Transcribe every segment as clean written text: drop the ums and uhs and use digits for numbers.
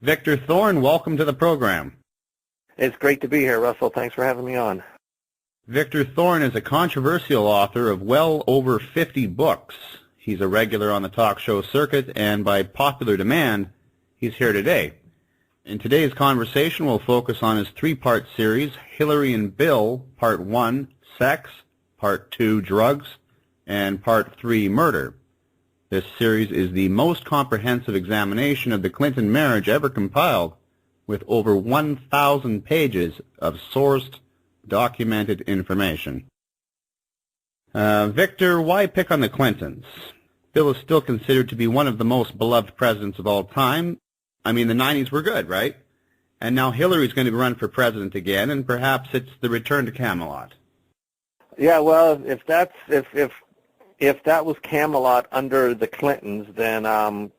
Victor Thorn, welcome to the program. It's great to be here, Russell. Thanks for having me on. Victor Thorn is a controversial author of well over 50 books. He's a regular on the talk show circuit, and by popular demand, he's here today. In today's conversation, we'll focus on his three-part series, Hillary and Bill, Part 1, Sex, Part 2, Drugs, and Part 3, Murder. This series is the most comprehensive examination of the Clinton marriage ever compiled, with over 1,000 pages of sourced, documented information. Victor, why pick on the Clintons? Bill is still considered to be one of the most beloved presidents of all time. I mean, the 90s were good, right? And now Hillary's going to run for president again, and perhaps it's the return to Camelot. Yeah, well, if that was Camelot under the Clintons, then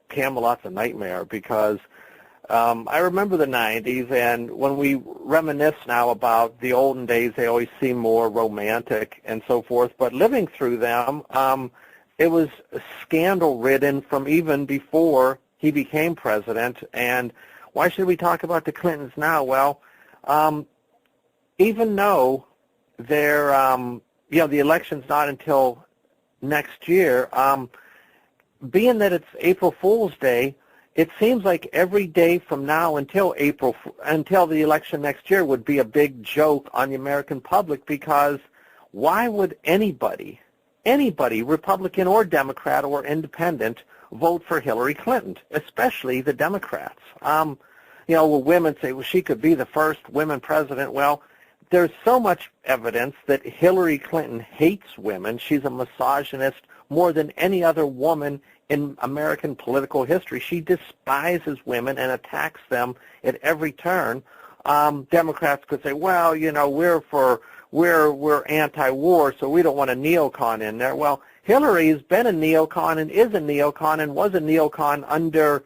Camelot's a nightmare because I remember the 90s, and when we reminisce now about the olden days, they always seem more romantic and so forth. But living through them, it was scandal-ridden from even before he became president. And why should we talk about the Clintons now? Well, even though they're, the election's not until next year, being that it's April Fool's Day, it seems like every day from now until the election next year would be a big joke on the American public, because why would anybody, Republican or Democrat or Independent, vote for Hillary Clinton, especially the Democrats? Will women say, well, she could be the first women president? Well, there's so much evidence that Hillary Clinton hates women. She's a misogynist more than any other woman in American political history. She despises women and attacks them at every turn. Democrats could say, well, we're anti-war, so we don't want a neocon in there. Well, Hillary's been a neocon and is a neocon and was a neocon under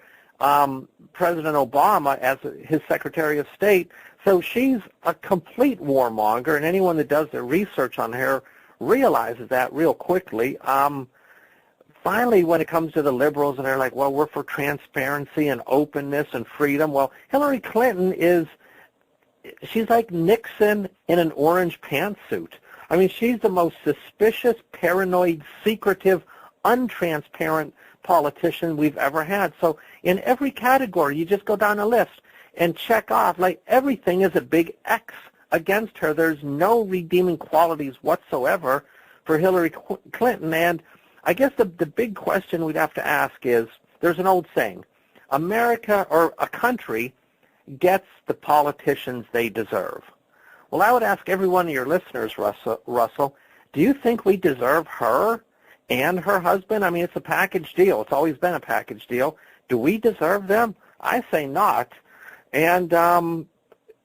President Obama as his Secretary of State. So she's a complete warmonger, and anyone that does their research on her realizes that real quickly. Finally, when it comes to the liberals, and they're like, well, we're for transparency and openness and freedom. Well, Hillary Clinton she's like Nixon in an orange pantsuit. I mean, she's the most suspicious, paranoid, secretive, untransparent politician we've ever had. So in every category, you just go down a list and check off, like everything is a big X against her. There's no redeeming qualities whatsoever for Hillary Clinton. And I guess the big question we'd have to ask is, there's an old saying, America or a country gets the politicians they deserve. Well, I would ask every one of your listeners, Russell, do you think we deserve her and her husband? I mean, it's a package deal. It's always been a package deal. Do we deserve them? I say not. And,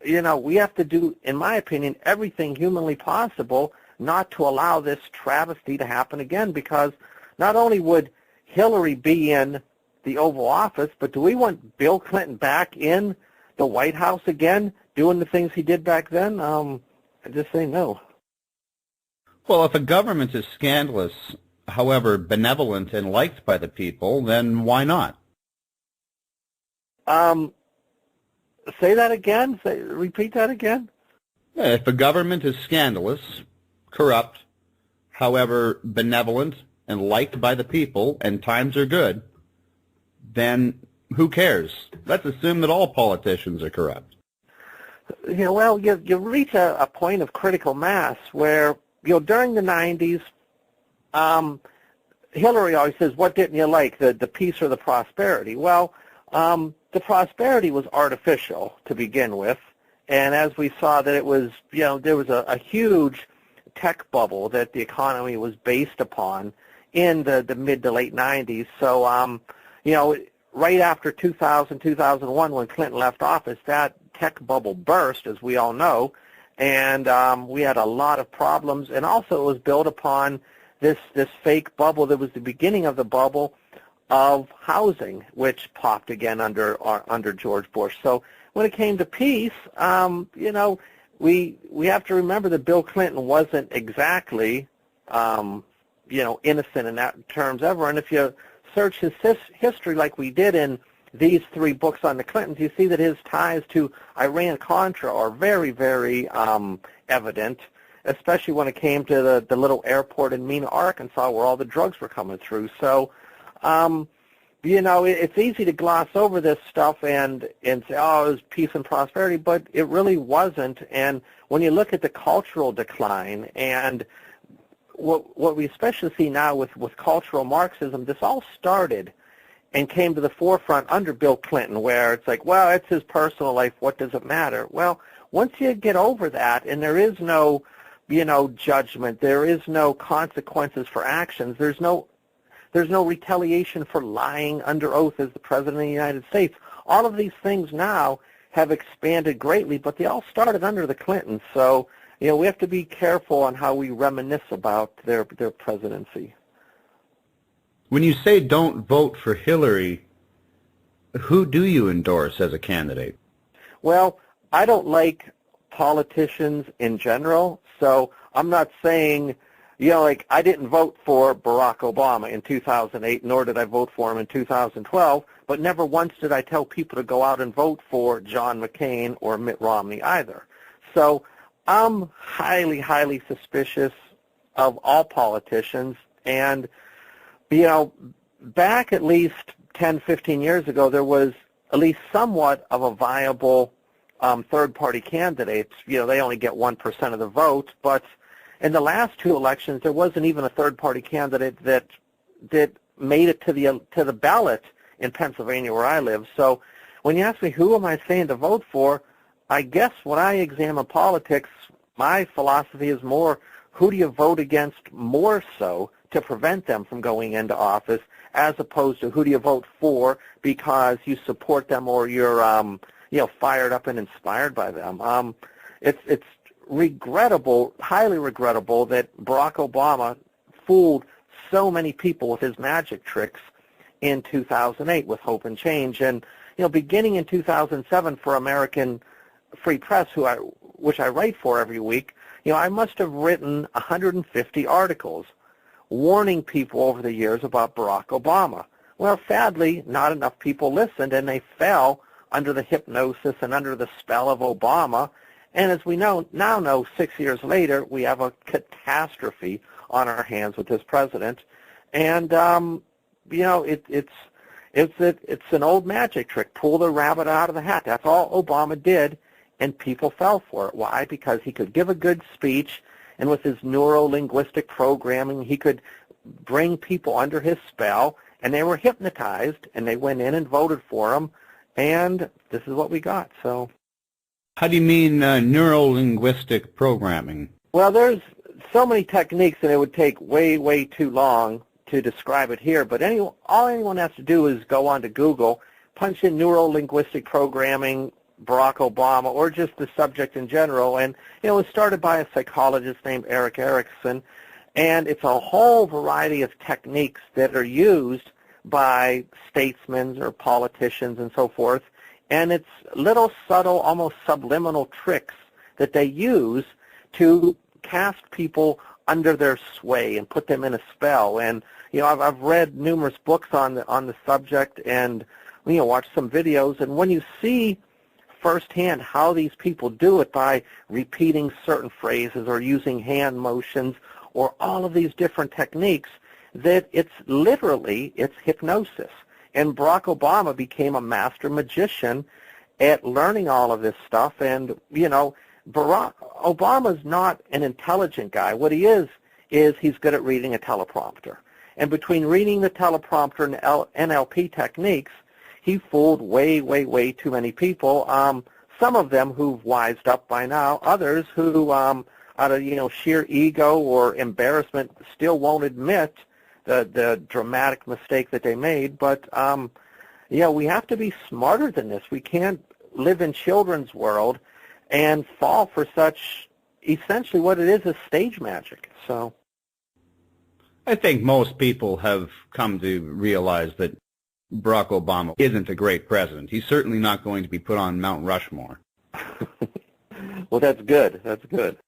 we have to do, in my opinion, everything humanly possible not to allow this travesty to happen again, because not only would Hillary be in the Oval Office, but do we want Bill Clinton back in the White House again, doing the things he did back then? I just say no. Well, if a government is scandalous, however benevolent and liked by the people, then why not? Say that again? Repeat that again? If a government is scandalous, corrupt, however benevolent and liked by the people, and times are good, then who cares? Let's assume that all politicians are corrupt. Well, you reach a point of critical mass where, during the 90s, Hillary always says, what didn't you like, the peace or the prosperity? Well, the prosperity was artificial to begin with, and as we saw that it was, there was a huge tech bubble that the economy was based upon in the mid to late 90s. So, right after 2000, 2001, when Clinton left office, that tech bubble burst, as we all know, and we had a lot of problems. And also it was built upon this fake bubble that was the beginning of the bubble of housing, which popped again under George Bush. So when it came to peace, we have to remember that Bill Clinton wasn't exactly, innocent in that terms ever. And if you search his history like we did in these three books on the Clintons, you see that his ties to Iran-Contra are very, very evident, especially when it came to the little airport in Mena, Arkansas, where all the drugs were coming through. So, you know, it's easy to gloss over this stuff and say, oh, it was peace and prosperity, but it really wasn't. And when you look at the cultural decline and what we especially see now with cultural Marxism, this all started and came to the forefront under Bill Clinton, where it's like, well, it's his personal life, what does it matter? Well, once you get over that and there is no, you know, judgment, there is no consequences for actions, there's no retaliation for lying under oath as the President of the United States. All of these things now have expanded greatly, but they all started under the Clintons. So, you know, we have to be careful on how we reminisce about their presidency. When you say don't vote for Hillary, who do you endorse as a candidate? Well, I don't like politicians in general, so I'm not saying, you know, like I didn't vote for Barack Obama in 2008, nor did I vote for him in 2012, but never once did I tell people to go out and vote for John McCain or Mitt Romney either. So I'm highly, highly suspicious of all politicians, and you know, back at least 10, 15 years ago, there was at least somewhat of a viable third-party candidate. You know, they only get 1% of the vote, but in the last two elections, there wasn't even a third-party candidate that made it to the ballot in Pennsylvania, where I live. So when you ask me who am I saying to vote for, I guess when I examine politics, my philosophy is more who do you vote against more so to prevent them from going into office, as opposed to who do you vote for because you support them or you're you know, fired up and inspired by them. It's regrettable, highly regrettable, that Barack Obama fooled so many people with his magic tricks in 2008 with Hope and Change. And, you know, beginning in 2007 for American Free Press, which I write for every week, you know, I must have written 150 articles warning people over the years about Barack Obama. Well, sadly, not enough people listened, and they fell under the hypnosis and under the spell of Obama. And as we now know, 6 years later, we have a catastrophe on our hands with this president. And you know, it's an old magic trick. Pull the rabbit out of the hat. That's all Obama did, and people fell for it. Why? Because he could give a good speech, and with his neuro-linguistic programming, he could bring people under his spell, and they were hypnotized, and they went in and voted for him, and this is what we got. So, how do you mean neuro-linguistic programming? Well, there's so many techniques, and it would take way, way too long to describe it here, but all anyone has to do is go onto Google, punch in neuro-linguistic programming, Barack Obama, or just the subject in general. And, you know, it was started by a psychologist named Eric Erickson, and it's a whole variety of techniques that are used by statesmen or politicians and so forth. And it's little subtle, almost subliminal tricks that they use to cast people under their sway and put them in a spell. And, you know, I've read numerous books on the subject and, you know, watched some videos. And when you see firsthand how these people do it by repeating certain phrases or using hand motions or all of these different techniques, that it's hypnosis. And Barack Obama became a master magician at learning all of this stuff. And, you know, Barack Obama's not an intelligent guy. What he is he's good at reading a teleprompter. And between reading the teleprompter and NLP techniques, he fooled way, way, way too many people. Some of them who've wised up by now, others who, out of, you know, sheer ego or embarrassment, still won't admit the dramatic mistake that they made. But, yeah, we have to be smarter than this. We can't live in children's world and fall for such, essentially what it is stage magic. So, I think most people have come to realize that Barack Obama isn't a great president. He's certainly not going to be put on Mount Rushmore. Well, that's good. That's good.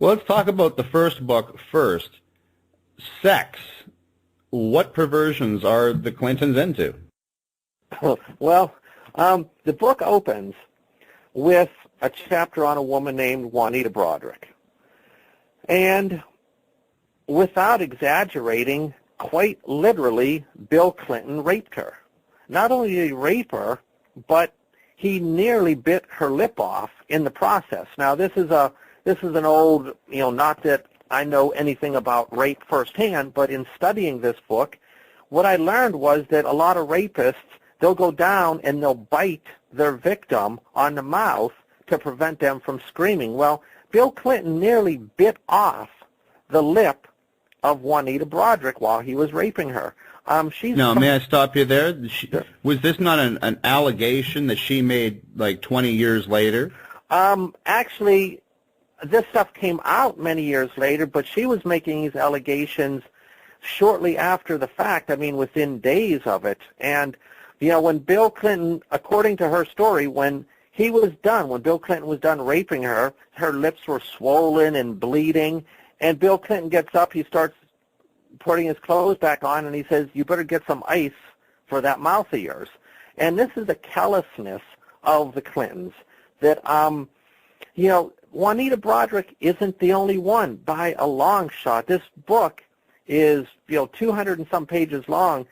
Well, let's talk about the first book first. Sex. What perversions are the Clintons into? Well, the book opens with a chapter on a woman named Juanita Broderick. And without exaggerating, quite literally, Bill Clinton raped her. Not only did he rape her, but he nearly bit her lip off in the process. Now, this is an old, not that I know anything about rape firsthand, but in studying this book, what I learned was that a lot of rapists, they'll go down and they'll bite their victim on the mouth to prevent them from screaming. Well, Bill Clinton nearly bit off the lip of Juanita Broderick while he was raping her. May I stop you there? Was this not an allegation that she made like 20 years later? Actually, this stuff came out many years later, but she was making these allegations shortly after the fact, within days of it. And, when Bill Clinton, according to her story, when Bill Clinton was done raping her, her lips were swollen and bleeding, and Bill Clinton gets up, he starts putting his clothes back on, and he says, "You better get some ice for that mouth of yours." And this is the callousness of the Clintons that, Juanita Broderick isn't the only one by a long shot. This book is, 200 and some pages long,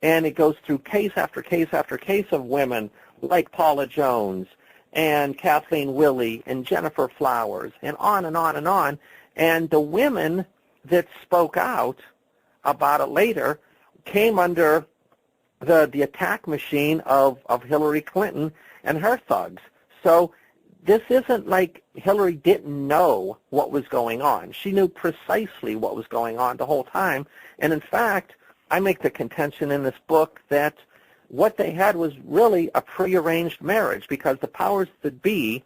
and it goes through case after case after case of women like Paula Jones and Kathleen Willey and Jennifer Flowers and on and on and on. And the women that spoke out about it later came under the attack machine of Hillary Clinton and her thugs. So this isn't like Hillary didn't know what was going on. She knew precisely what was going on the whole time. And in fact, I make the contention in this book that what they had was really a prearranged marriage, because the powers that be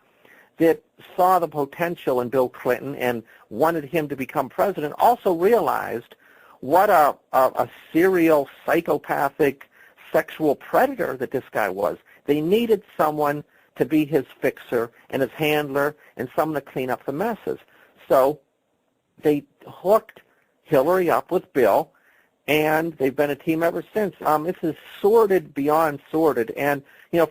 that saw the potential in Bill Clinton and wanted him to become president also realized what a serial psychopathic sexual predator that this guy was. They needed someone to be his fixer and his handler and someone to clean up the messes. So they hooked Hillary up with Bill, and they've been a team ever since. This is sordid beyond sordid. And,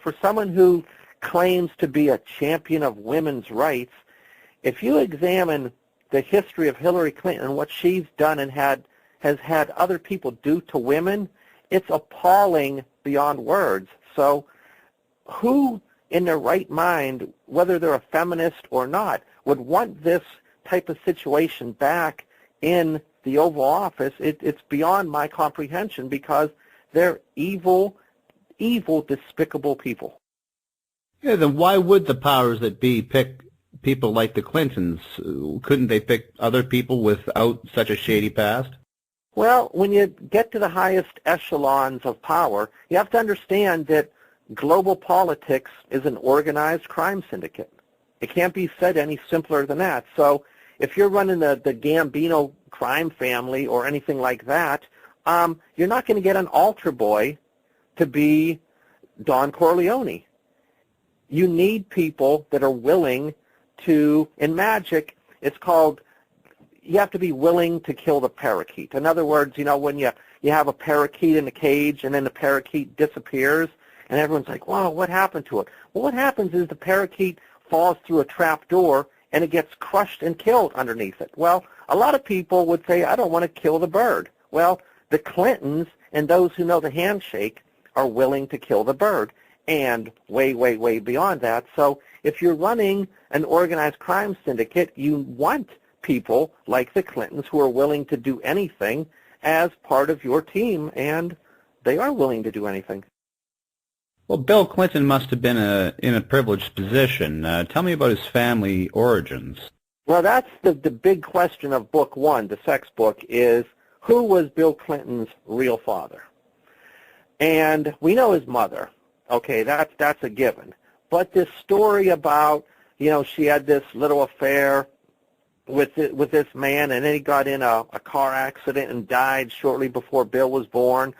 for someone who claims to be a champion of women's rights, if you examine the history of Hillary Clinton and what she's done and has had other people do to women, it's appalling beyond words. So who in their right mind, whether they're a feminist or not, would want this type of situation back in the Oval Office? It's beyond my comprehension, because they're evil, despicable people. Yeah, then why would the powers that be pick people like the Clintons? Couldn't they pick other people without such a shady past? Well, when you get to the highest echelons of power, you have to understand that global politics is an organized crime syndicate. It can't be said any simpler than that. So if you're running the Gambino crime family or anything like that, you're not going to get an altar boy to be Don Corleone. You need people that are willing to, in magic, it's called, you have to be willing to kill the parakeet. In other words, when you have a parakeet in a cage and then the parakeet disappears and everyone's like, wow, what happened to it? Well, what happens is the parakeet falls through a trap door and it gets crushed and killed underneath it. Well, a lot of people would say, I don't want to kill the bird. Well, the Clintons and those who know the handshake are willing to kill the bird, and way, way, way beyond that. So if you're running an organized crime syndicate, you want people like the Clintons who are willing to do anything as part of your team, and they are willing to do anything. Well, Bill Clinton must have been in a privileged position. Tell me about his family origins. Well, that's the big question of book one, the sex book, is who was Bill Clinton's real father? And we know his mother. Okay, that's a given. But this story about, she had this little affair with this man, and then he got in a car accident and died shortly before Bill was born.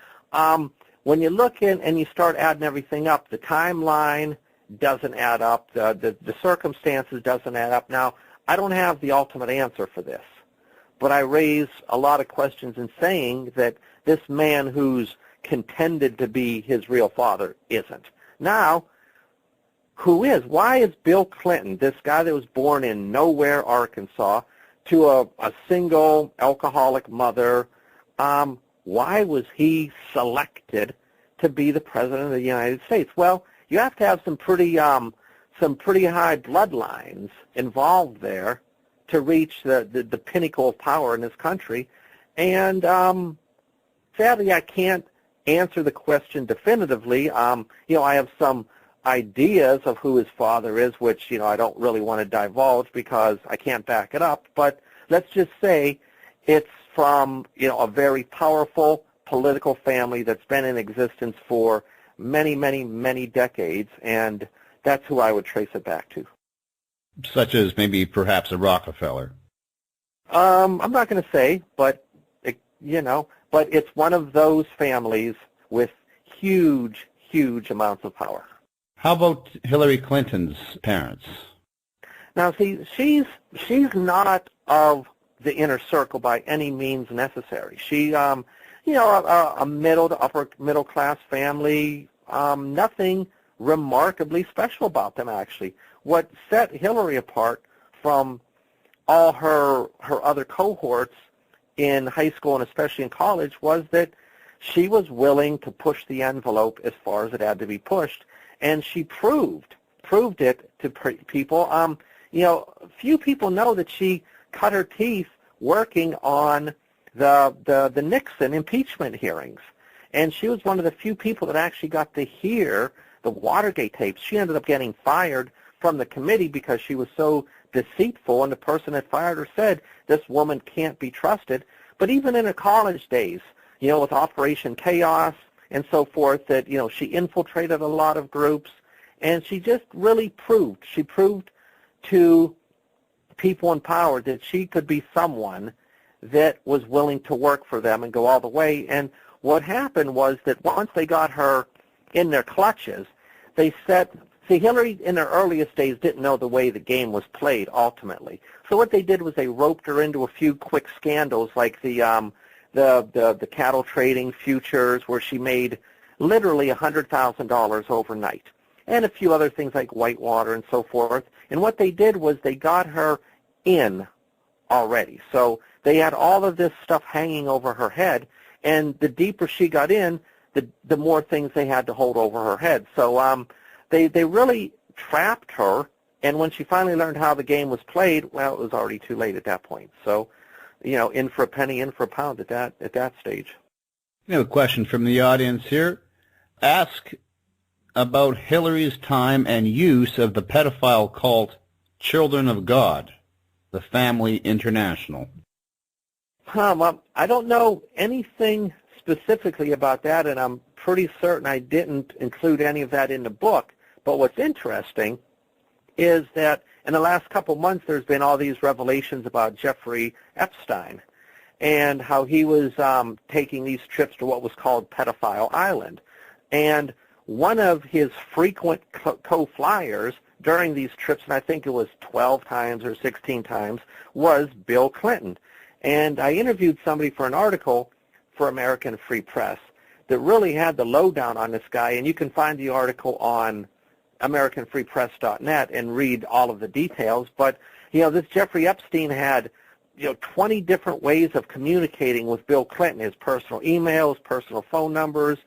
When you look in and you start adding everything up, the timeline doesn't add up. The circumstances doesn't add up. Now, I don't have the ultimate answer for this, but I raise a lot of questions in saying that this man who's contended to be his real father isn't. Now, who is? Why is Bill Clinton, this guy that was born in nowhere, Arkansas, to a single alcoholic mother, why was he selected to be the President of the United States? Well, you have to have some pretty high bloodlines involved there to reach the pinnacle of power in this country. And sadly, I can't answer the question definitively. I have some ideas of who his father is, which, I don't really want to divulge because I can't back it up. But let's just say it's from, a very powerful political family that's been in existence for many, many, many decades, and that's who I would trace it back to. Such as maybe perhaps a Rockefeller. I'm not going to say, but but it's one of those families with huge, huge amounts of power. How about Hillary Clinton's parents? Now, see, she's not of the inner circle by any means necessary. She, a middle to upper middle class family. Nothing remarkably special about them, actually. What set Hillary apart from all her other cohorts in high school and especially in college was that she was willing to push the envelope as far as it had to be pushed, and she proved it to people. Few people know that she cut her teeth working on the Nixon impeachment hearings, and she was one of the few people that actually got to hear the Watergate tapes. She ended up getting fired from the committee because she was so deceitful, and the person that fired her said, this woman can't be trusted. But even in her college days, with Operation Chaos and so forth, that, she infiltrated a lot of groups, and she just really proved to people in power that she could be someone that was willing to work for them and go all the way. And what happened was that once they got her in their clutches, they set... See, Hillary in her earliest days didn't know the way the game was played ultimately. So what they did was they roped her into a few quick scandals like the cattle trading futures, where she made literally $100,000 overnight, and a few other things like Whitewater and so forth. And what they did was they got her in already. So they had all of this stuff hanging over her head, and the deeper she got in, the more things they had to hold over her head. So they really trapped her, and when she finally learned how the game was played, well, it was already too late at that point. So, in for a penny, in for a pound at that stage. A question from the audience here. Ask about Hillary's time and use of the pedophile cult Children of God, the Family International. Well, I don't know anything specifically about that, and I'm pretty certain I didn't include any of that in the book. But what's interesting is that in the last couple months there's been all these revelations about Jeffrey Epstein and how he was taking these trips to what was called Pedophile Island. And one of his frequent co-flyers during these trips, and I think it was 12 times or 16 times, was Bill Clinton. And I interviewed somebody for an article for American Free Press that really had the lowdown on this guy, and you can find the article on AmericanFreePress.net and read all of the details. But, this Jeffrey Epstein had, 20 different ways of communicating with Bill Clinton, his personal emails, personal phone numbers,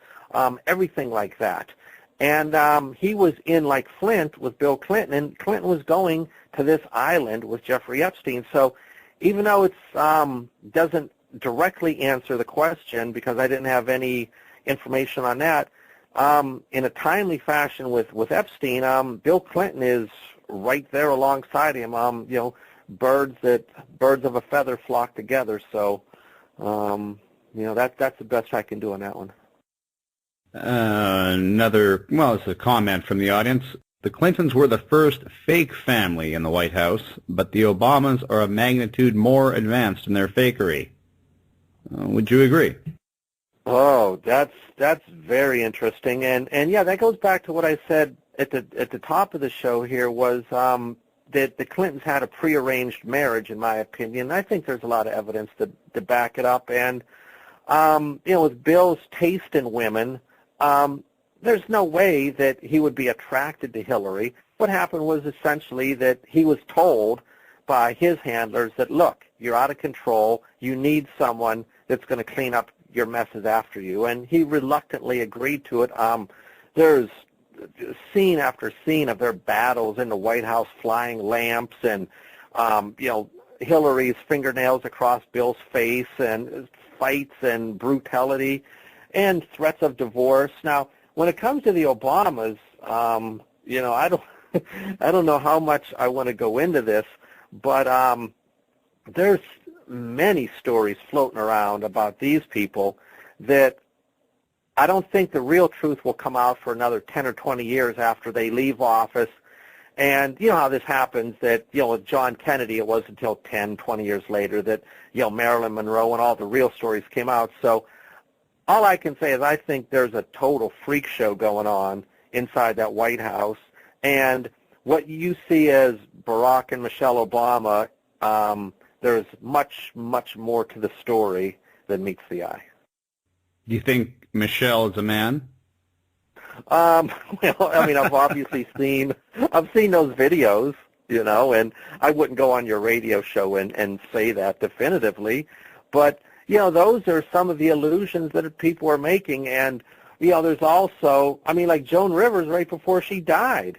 everything like that. And he was in like Flint with Bill Clinton, and Clinton was going to this island with Jeffrey Epstein. So even though it doesn't directly answer the question, because I didn't have any information on that, in a timely fashion with Epstein, Bill Clinton is right there alongside him. Birds of a feather flock together. So, that's the best I can do on that one. It's a comment from the audience. The Clintons were the first fake family in the White House, but the Obamas are a magnitude more advanced in their fakery. Would you agree? Oh, that's very interesting, and yeah, that goes back to what I said at the top of the show here, was that the Clintons had a prearranged marriage, in my opinion. I think there's a lot of evidence to back it up, and with Bill's taste in women, there's no way that he would be attracted to Hillary. What happened was essentially that he was told by his handlers that, look, you're out of control, you need someone that's going to clean up your messes after you, and he reluctantly agreed to it. There's scene after scene of their battles in the White House, flying lamps, and Hillary's fingernails across Bill's face, and fights and brutality, and threats of divorce. Now, when it comes to the Obamas, I don't know how much I want to go into this, but there's many stories floating around about these people that I don't think the real truth will come out for another 10 or 20 years after they leave office. And you know how this happens, that, with John Kennedy, it wasn't until 10, 20 years later that, Marilyn Monroe and all the real stories came out. So all I can say is I think there's a total freak show going on inside that White House. And what you see as Barack and Michelle Obama, there's much, much more to the story than meets the eye. Do you think Michelle is a man? I've obviously seen those videos, and I wouldn't go on your radio show and say that definitively, but, those are some of the illusions that people are making. And, there's also, like Joan Rivers right before she died,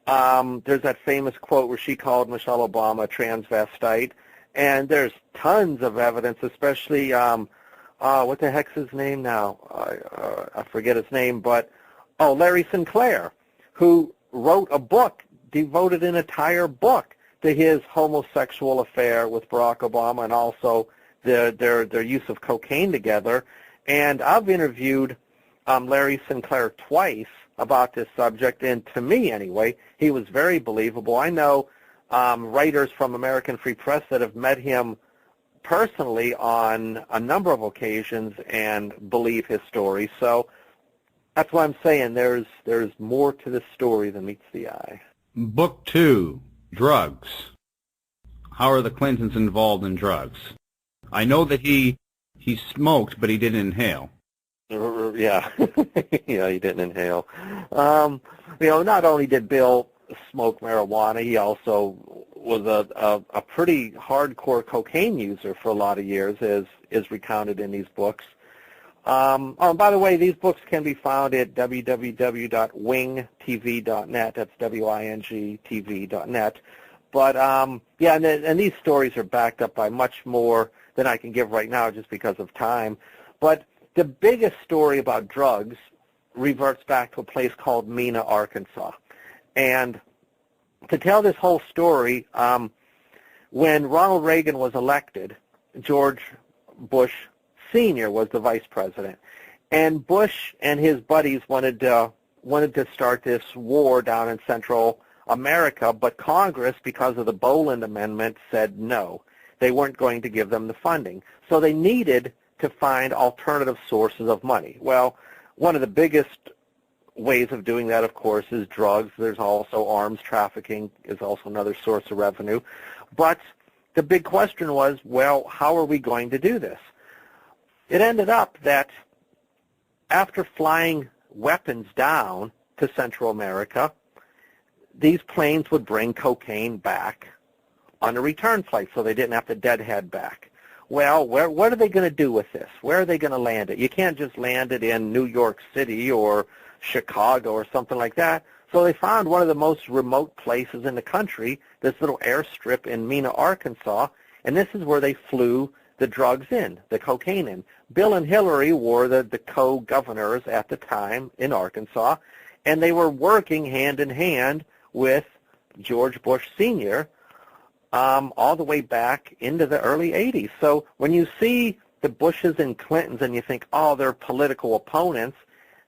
there's that famous quote where she called Michelle Obama a transvestite, and there's tons of evidence, especially, what the heck's his name now? I forget his name, but Larry Sinclair, who wrote a book, devoted an entire book to his homosexual affair with Barack Obama, and also their use of cocaine together. And I've interviewed Larry Sinclair twice about this subject, and to me, anyway, he was very believable. I know writers from American Free Press that have met him personally on a number of occasions and believe his story. So that's why I'm saying there's more to this story than meets the eye. Book 2, Drugs. How are the Clintons involved in drugs? I know that he smoked, but he didn't inhale. Yeah, he didn't inhale. Not only did Bill smoke marijuana, he also was a pretty hardcore cocaine user for a lot of years, as is recounted in these books. By the way, these books can be found at www.wingtv.net. That's WINGTV.net. But, and these stories are backed up by much more than I can give right now just because of time. But the biggest story about drugs reverts back to a place called Mena, Arkansas. And to tell this whole story, when Ronald Reagan was elected, George Bush Sr. was the vice president. And Bush and his buddies wanted to start this war down in Central America, but Congress, because of the Boland Amendment, said no. They weren't going to give them the funding. So they needed to find alternative sources of money. Well, one of the biggest ways of doing that, of course, is drugs. There's also arms trafficking is also another source of revenue. But the big question was, well, how are we going to do this? It ended up that after flying weapons down to Central America, these planes would bring cocaine back on a return flight, so they didn't have to deadhead back. Well, what are they going to do with this? Where are they going to land it? You can't just land it in New York City or Chicago or something like that. So they found one of the most remote places in the country, this little airstrip in Mena, Arkansas, and this is where they flew the drugs in, the cocaine in. Bill and Hillary were the co-governors at the time in Arkansas, and they were working hand in hand with George Bush Sr. All the way back into the early 80s. So when you see the Bushes and Clintons and you think, oh, they're political opponents,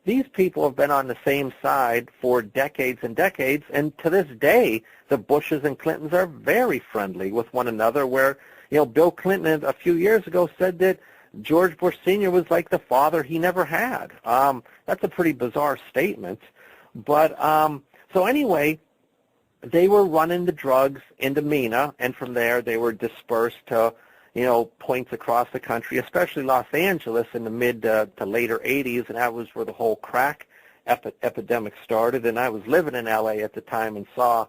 these people have been on the same side for decades and decades, and to this day, the Bushes and Clintons are very friendly with one another, where, Bill Clinton a few years ago said that George Bush Sr. was like the father he never had. That's a pretty bizarre statement. But so anyway, they were running the drugs into Mena, and from there they were dispersed to, points across the country, especially Los Angeles in the mid to later 80s, and that was where the whole crack epidemic started. And I was living in L.A. at the time and saw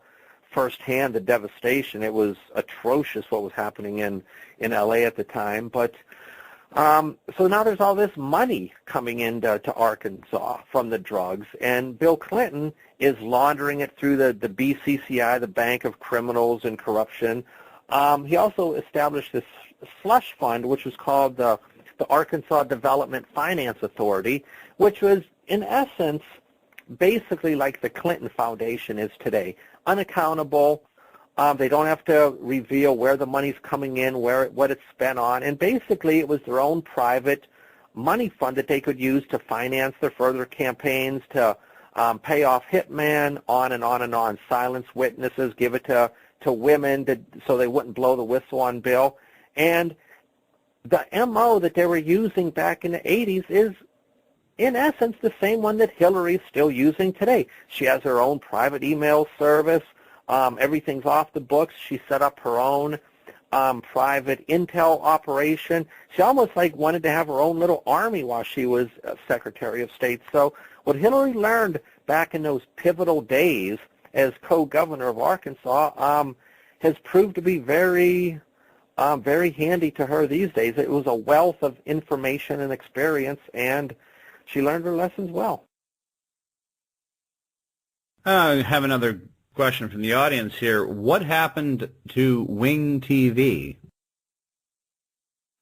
firsthand the devastation. It was atrocious what was happening in L.A. at the time. But so now there's all this money coming into Arkansas from the drugs, and Bill Clinton is laundering it through the BCCI, the Bank of Criminals and Corruption. He also established this slush fund, which was called the Arkansas Development Finance Authority, which was, in essence, basically like the Clinton Foundation is today. Unaccountable. They don't have to reveal where the money's coming in, what it's spent on, and basically it was their own private money fund that they could use to finance their further campaigns, to pay off hitmen, on and on and on, silence witnesses, give it to women so they wouldn't blow the whistle on Bill. And the MO that they were using back in the 80s is, in essence, the same one that Hillary's still using today. She has her own private email service. Everything's off the books. She set up her own private intel operation. She almost wanted to have her own little army while she was Secretary of State. So what Hillary learned back in those pivotal days as co-governor of Arkansas has proved to be very handy to her these days. It was a wealth of information and experience, and she learned her lessons well. I have another question from the audience here. What happened to Wing TV?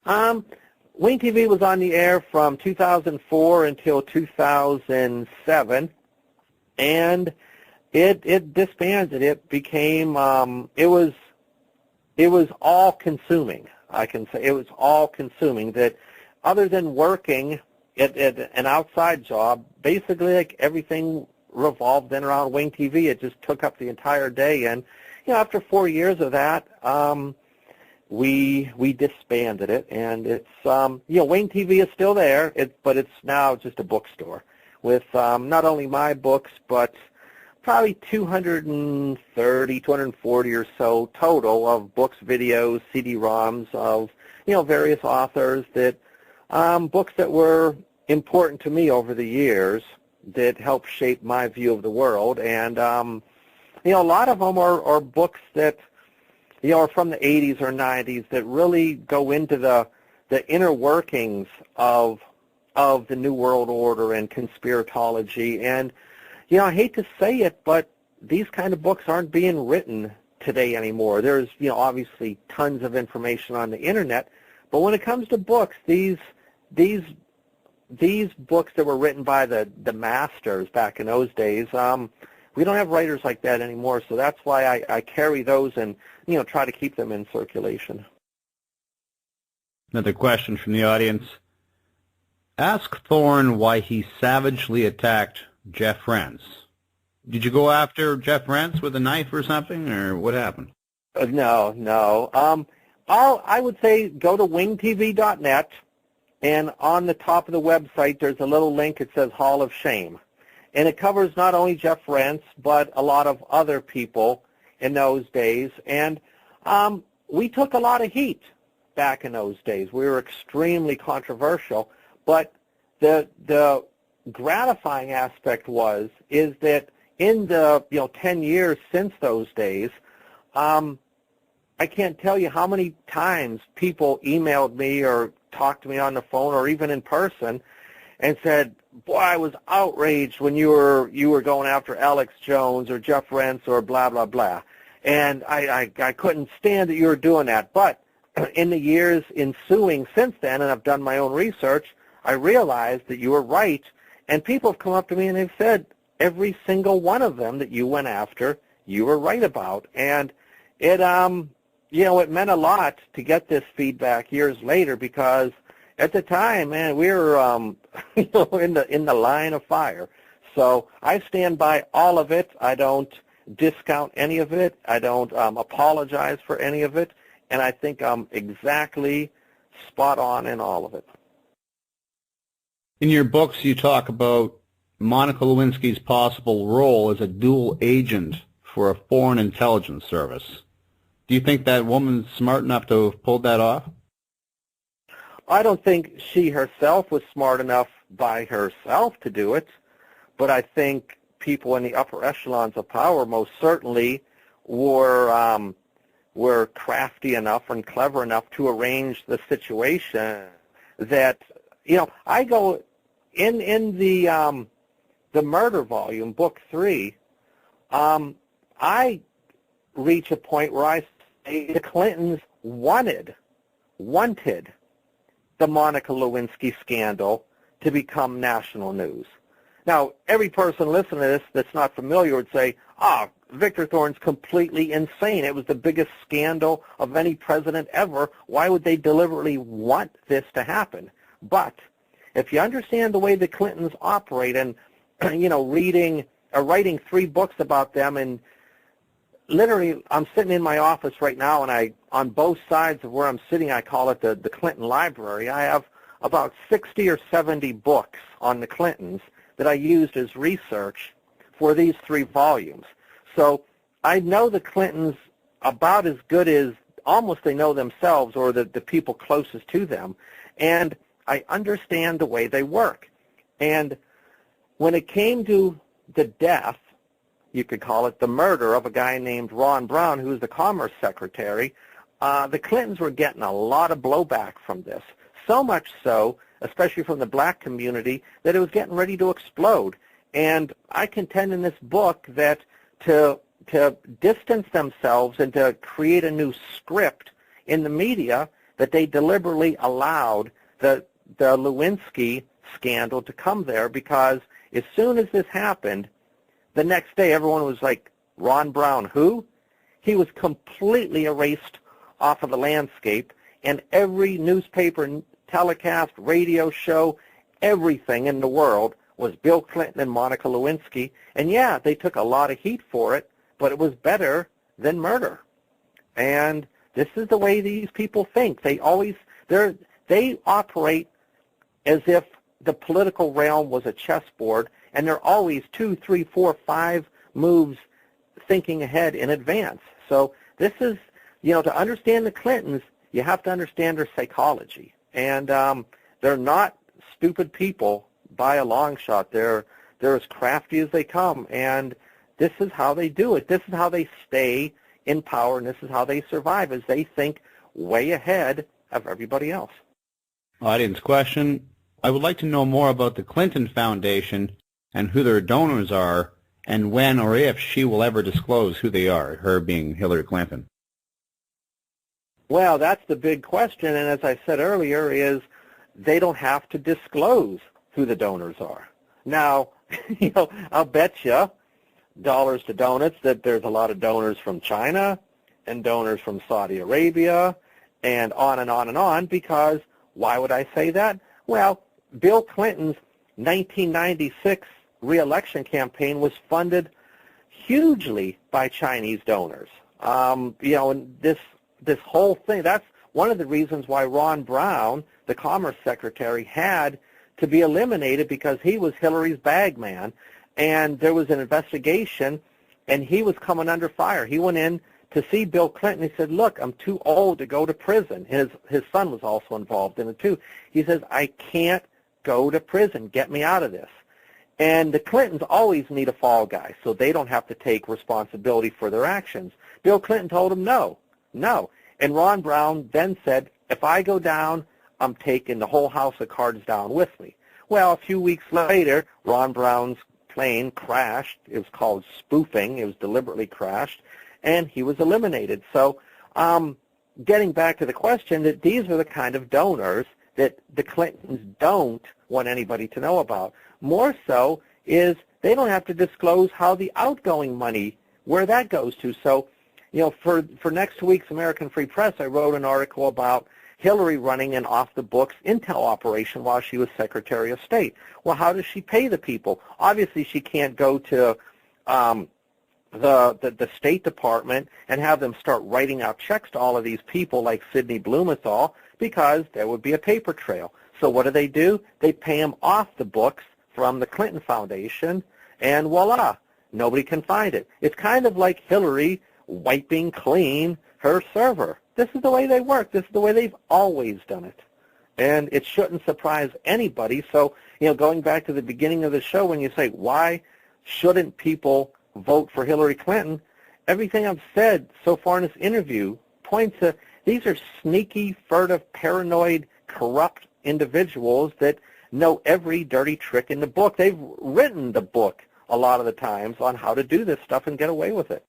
Wing TV was on the air from 2004 until 2007, and it disbanded. It became it was all-consuming. I can say it was all-consuming. That other than working at an outside job, basically everything revolved in around Wing TV. It just took up the entire day, and after 4 years of that, we disbanded it, and it's Wing TV is still there, but it's now just a bookstore with not only my books, but probably 230, 240 or so total of books, videos, CD-ROMs of various authors, that books that were important to me over the years, that helped shape my view of the world. And a lot of them are books that are from the 80s or 90s that really go into the inner workings of the New World Order and conspiratology. And I hate to say it, but these kind of books aren't being written today anymore. There's obviously tons of information on the internet, but when it comes to books, these books that were written by the masters back in those days, we don't have writers like that anymore, so that's why I carry those and try to keep them in circulation. Another question from the audience. Ask Thorn why he savagely attacked Jeff Rense. Did you go after Jeff Rense with a knife or something, or what happened? No. I would say go to wingtv.net, and on the top of the website there's a little link. It says Hall of Shame, and it covers not only Jeff Rense but a lot of other people in those days. And we took a lot of heat back in those days. We were extremely controversial, but the gratifying aspect is that in the 10 years since those days, I can't tell you how many times people emailed me or talked to me on the phone or even in person and said, boy, I was outraged when you were going after Alex Jones or Jeff Rense or blah, blah, blah. And I couldn't stand that you were doing that. But in the years ensuing since then, and I've done my own research, I realized that you were right. And people have come up to me and they've said every single one of them that you went after, you were right about. And it, it meant a lot to get this feedback years later, because at the time, man, we were in the line of fire. So I stand by all of it. I don't discount any of it. I don't apologize for any of it. And I think I'm exactly spot on in all of it. In your books, you talk about Monica Lewinsky's possible role as a dual agent for a foreign intelligence service. Do you think that woman's smart enough to have pulled that off? I don't think she herself was smart enough by herself to do it, but I think people in the upper echelons of power most certainly were crafty enough and clever enough to arrange the situation that, I go in the murder volume, book 3, I reach a point where I say the Clintons wanted the Monica Lewinsky scandal to become national news. Now, every person listening to this that's not familiar would say, Victor Thorn's completely insane. It was the biggest scandal of any president ever. Why would they deliberately want this to happen? But if you understand the way the Clintons operate and, writing 3 books about them, and literally I'm sitting in my office right now, and on both sides of where I'm sitting, I call it the Clinton Library. I have about 60 or 70 books on the Clintons that I used as research for these 3 volumes. So I know the Clintons about as good as almost they know themselves, or the people closest to them, and I understand the way they work. And when it came to the death, you could call it the murder of a guy named Ron Brown, who was the Commerce Secretary, the Clintons were getting a lot of blowback from this, so much so, especially from the black community, that it was getting ready to explode. And I contend in this book that to distance themselves and to create a new script in the media, that they deliberately allowed the Lewinsky scandal to come there, because as soon as this happened, the next day everyone was like, Ron Brown, who? He was completely erased off of the landscape, and every newspaper, telecast, radio show, everything in the world was Bill Clinton and Monica Lewinsky. And yeah, they took a lot of heat for it, but it was better than murder. And this is the way these people think. They operate as if the political realm was a chessboard, and they're always 2, 3, 4, 5 moves thinking ahead in advance. So this is, to understand the Clintons, you have to understand their psychology. And they're not stupid people by a long shot. They're as crafty as they come, and this is how they do it. This is how they stay in power, and this is how they survive, as they think way ahead of everybody else. Audience question: I would like to know more about the Clinton Foundation and who their donors are, and when or if she will ever disclose who they are, her being Hillary Clinton. Well, that's the big question, and as I said earlier, is they don't have to disclose who the donors are. Now, I'll bet you dollars to donuts that there's a lot of donors from China and donors from Saudi Arabia and on and on and on, because why would I say that? Well, Bill Clinton's 1996 re-election campaign was funded hugely by Chinese donors. And this whole thing, that's one of the reasons why Ron Brown, the Commerce Secretary, had to be eliminated, because he was Hillary's bag man, and there was an investigation, and he was coming under fire. He went in to see Bill Clinton. He said, look, I'm too old to go to prison. His son was also involved in it too. He says, I can't go to prison. Get me out of this. And the Clintons always need a fall guy, so they don't have to take responsibility for their actions. Bill Clinton told him no. And Ron Brown then said, if I go down, I'm taking the whole house of cards down with me. Well, a few weeks later, Ron Brown's plane crashed. It was called spoofing. It was deliberately crashed, and he was eliminated. So getting back to the question, that these are the kind of donors that the Clintons don't want anybody to know about. More so is they don't have to disclose how the outgoing money, where that goes to. So, for next week's American Free Press, I wrote an article about Hillary running an off-the-books intel operation while she was Secretary of State. Well, how does she pay the people? Obviously, she can't go to the State Department and have them start writing out checks to all of these people like Sidney Blumenthal, because there would be a paper trail. So what do? They pay them off the books from the Clinton Foundation, and voila, nobody can find it. It's kind of like Hillary wiping clean her server. This is the way they work. This is the way they've always done it. And it shouldn't surprise anybody. So, going back to the beginning of the show, when you say, why shouldn't people vote for Hillary Clinton, everything I've said so far in this interview points to these are sneaky, furtive, paranoid, corrupt individuals that know every dirty trick in the book. They've written the book a lot of the times on how to do this stuff and get away with it.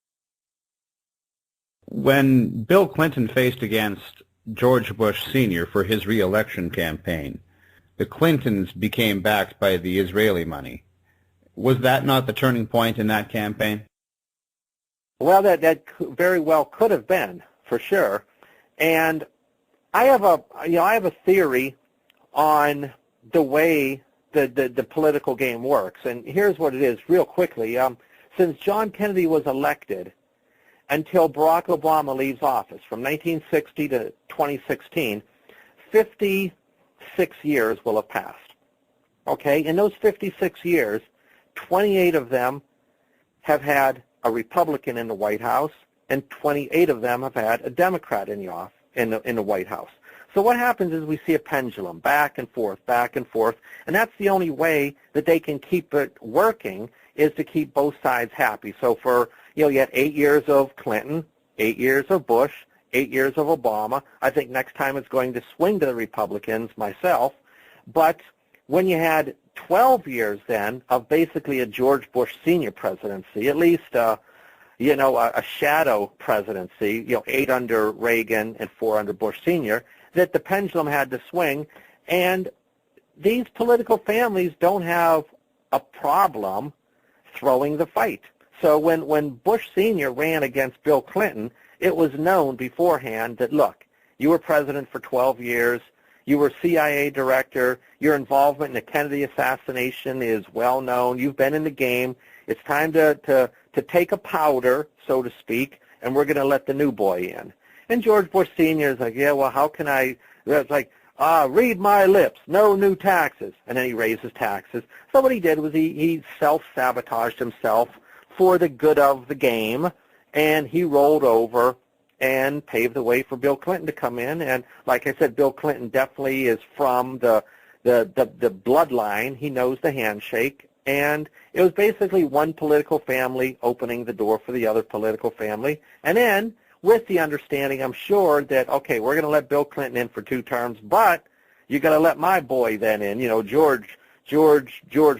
When Bill Clinton faced against George Bush Sr. for his re-election campaign, the Clintons became backed by the Israeli money. Was that not the turning point in that campaign? Well, that very well could have been, for sure. And I have a theory on the way the political game works. And here's what it is, real quickly. Since John Kennedy was elected until Barack Obama leaves office, from 1960 to 2016, 56 years will have passed. Okay? In those 56 years, 28 of them have had a Republican in the White House, and 28 of them have had a Democrat in the White House. So what happens is we see a pendulum back and forth, and that's the only way that they can keep it working is to keep both sides happy. So for, you had 8 years of Clinton, 8 years of Bush, 8 years of Obama. I think next time it's going to swing to the Republicans myself. But when you had 12 years then of basically a George Bush Sr. presidency, at least a shadow presidency, 8 under Reagan and 4 under Bush Sr., that the pendulum had to swing. And these political families don't have a problem throwing the fight. So when Bush Sr. ran against Bill Clinton, it was known beforehand that, look, you were president for 12 years, you were CIA director, your involvement in the Kennedy assassination is well known, you've been in the game, it's time to take a powder, so to speak, and we're going to let the new boy in. And George Bush Sr. is like, yeah, well, how can I, it's like, read my lips, no new taxes. And then he raises taxes. So what he did was he self-sabotaged himself for the good of the game, and he rolled over and paved the way for Bill Clinton to come in. And like I said, Bill Clinton definitely is from the bloodline. He knows the handshake. And it was basically one political family opening the door for the other political family. And then with the understanding, I'm sure, that, okay, we're going to let Bill Clinton in for 2 terms, but you're going to let my boy then in, George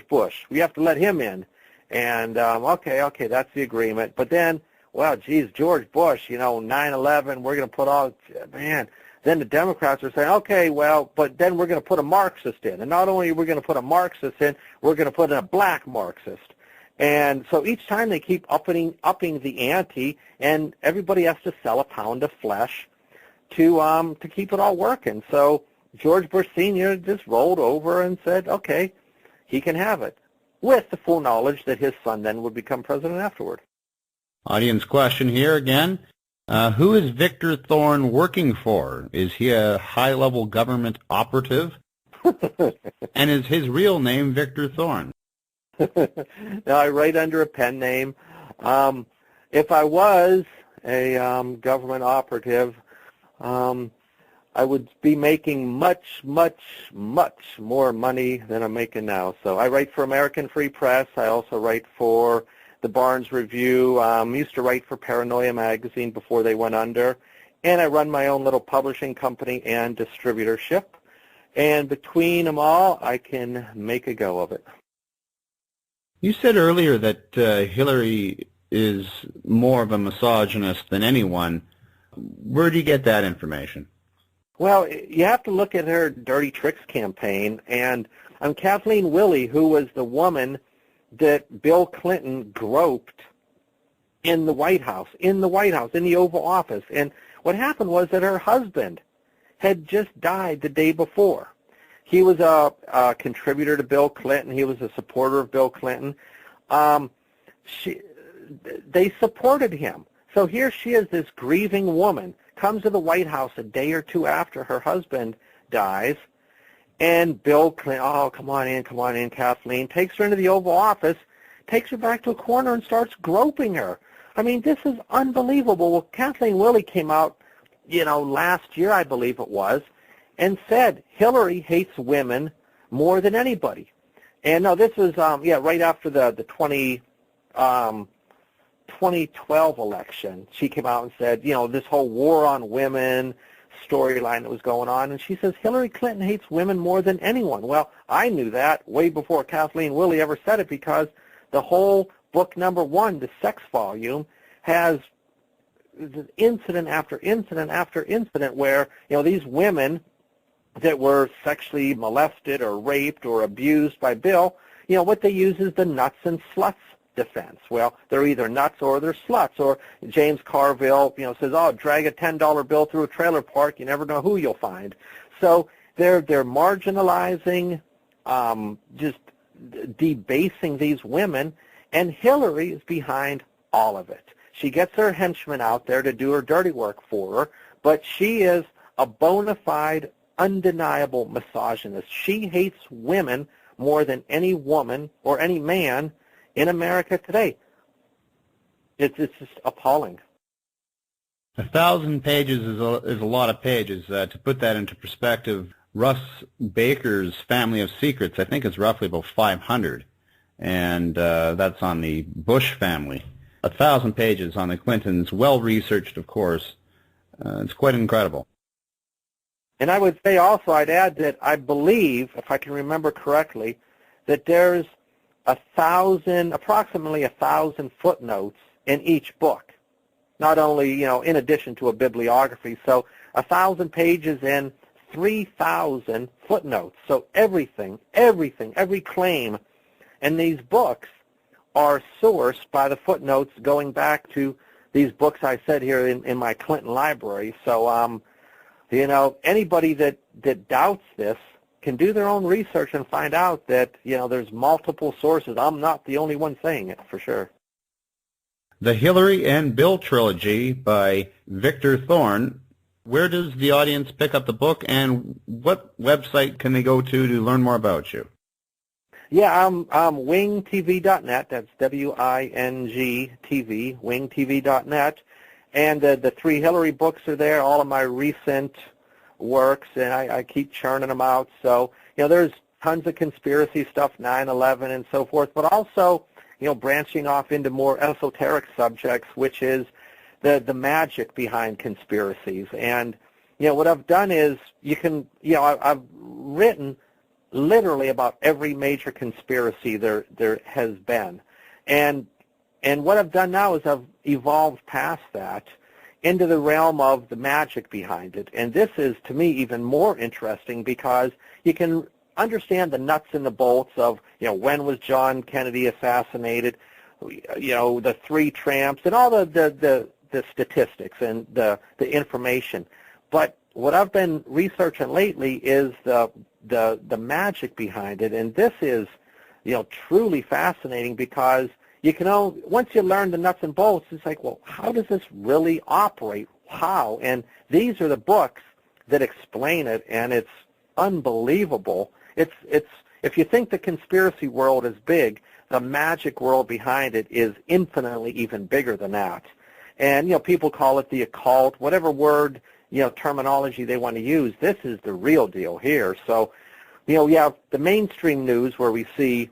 Bush. We have to let him in. And, okay, that's the agreement. But then, well, geez, George Bush, 9/11, we're going to put all, man. Then the Democrats are saying, okay, well, but then we're going to put a Marxist in. And not only are we going to put a Marxist in, we're going to put in a black Marxist. And so each time they keep upping the ante, and everybody has to sell a pound of flesh to keep it all working. So George Bush Sr. just rolled over and said, okay, he can have it, with the full knowledge that his son then would become president afterward. Audience question here again. Who is Victor Thorn working for? Is he a high-level government operative? And is his real name Victor Thorn? No, I write under a pen name. If I was a government operative, I would be making much, much, much more money than I'm making now. So I write for American Free Press. I also write for the Barnes Review. Used to write for Paranoia magazine before they went under. And I run my own little publishing company and distributorship. And between them all, I can make a go of it. You said earlier that Hillary is more of a misogynist than anyone. Where do you get that information? Well, you have to look at her Dirty Tricks campaign, and Kathleen Willey, who was the woman that Bill Clinton groped in the White House, in the Oval Office. And what happened was that her husband had just died the day before. He was a contributor to Bill Clinton. He was a supporter of Bill Clinton. They supported him. So here she is, this grieving woman, comes to the White House a day or two after her husband dies, and Bill Clinton, oh, come on in, Kathleen, takes her into the Oval Office, takes her back to a corner and starts groping her. I mean, this is unbelievable. Well, Kathleen Willey came out, last year, I believe it was, and said Hillary hates women more than anybody. And no, this was right after the 2012 election. She came out and said, this whole war on women storyline that was going on, and she says Hillary Clinton hates women more than anyone. Well, I knew that way before Kathleen Willey ever said it, because the whole book number 1, the sex volume, has incident after incident after incident where these women that were sexually molested or raped or abused by Bill, what they use is the nuts and sluts defense. Well, they're either nuts or they're sluts. Or James Carville, says, "Oh, drag a $10 bill through a trailer park, you never know who you'll find." So they're marginalizing, just debasing these women, and Hillary is behind all of it. She gets her henchmen out there to do her dirty work for her, but she is a bona fide, undeniable misogynist. She hates women more than any woman or any man in America today. It's just appalling. 1,000 pages is a lot of pages. To put that into perspective, Russ Baker's Family of Secrets, I think, is roughly about 500, and that's on the Bush family. 1,000 pages on the Clintons, well-researched, of course. It's quite incredible. And I would say also, I'd add that I believe, if I can remember correctly, that there's approximately 1,000 footnotes in each book, not only, in addition to a bibliography. So 1,000 pages and 3,000 footnotes. So everything, every claim in these books are sourced by the footnotes going back to these books I said here in my Clinton library. So, anybody that doubts this can do their own research and find out that, there's multiple sources. I'm not the only one saying it, for sure. The Hillary and Bill Trilogy by Victor Thorn. Where does the audience pick up the book, and what website can they go to learn more about you? Yeah, I'm wingtv.net. That's WING TV, wingtv.net. And the 3 Hillary books are there, all of my recent works, and I keep churning them out. So, there's tons of conspiracy stuff, 9/11 and so forth, but also, branching off into more esoteric subjects, which is the magic behind conspiracies. And, what I've done is I've written literally about every major conspiracy there has been. And what I've done now is I've evolved past that into the realm of the magic behind it. And this is, to me, even more interesting because you can understand the nuts and the bolts of, when was John Kennedy assassinated, the 3 tramps, and all the statistics and the information. But what I've been researching lately is the magic behind it, and this is, truly fascinating because you can once you learn the nuts and bolts, it's like, well, how does this really operate? How? And these are the books that explain it, and it's unbelievable. It's if you think the conspiracy world is big, the magic world behind it is infinitely even bigger than that. And people call it the occult, whatever word, terminology they want to use. This is the real deal here. So, we have the mainstream news where we see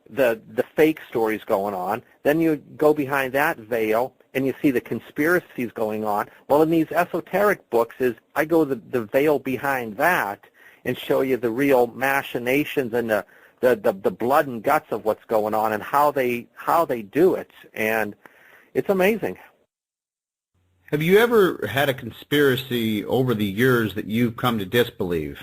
the fake stories going on. Then you go behind that veil and you see the conspiracies going on. Well, in these esoteric books I go the veil behind that and show you the real machinations and the blood and guts of what's going on and how they do it. And it's amazing. Have you ever had a conspiracy over the years that you've come to disbelieve?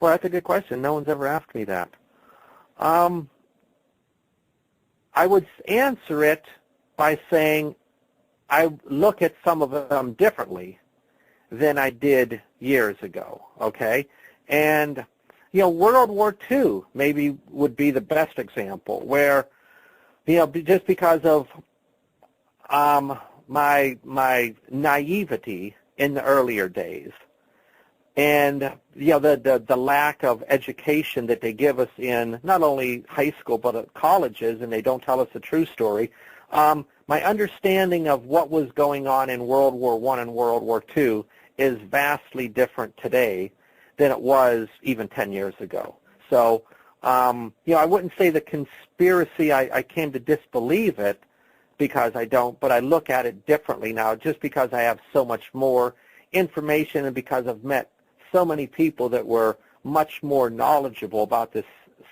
Well, that's a good question. No one's ever asked me that. I would answer it by saying I look at some of them differently than I did years ago, okay? And, World War II maybe would be the best example where, just because of my naivety in the earlier days, and the lack of education that they give us in not only high school but at colleges, and they don't tell us the true story. my understanding of what was going on in World War I and World War II is vastly different today than it was even 10 years ago. So, I wouldn't say the conspiracy, I came to disbelieve it because I don't, but I look at it differently now just because I have so much more information and because I've met so many people that were much more knowledgeable about this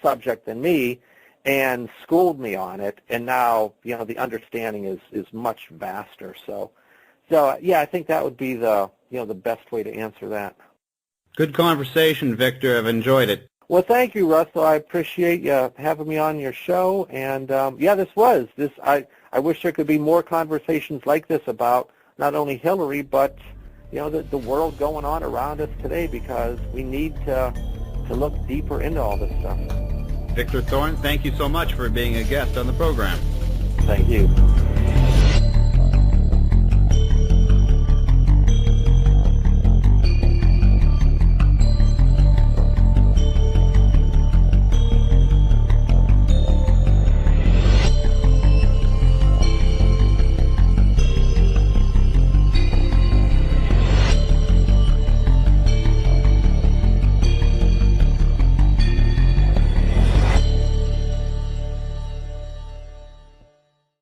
subject than me and schooled me on it, and now, the understanding is much vaster. So yeah, I think that would be the best way to answer that. Good conversation, Victor. I've enjoyed it. Well, thank you, Russell. I appreciate you having me on your show. And I wish there could be more conversations like this about not only Hillary, but the world going on around us today, because we need to look deeper into all this stuff. Victor Thorn, thank you so much for being a guest on the program. Thank you.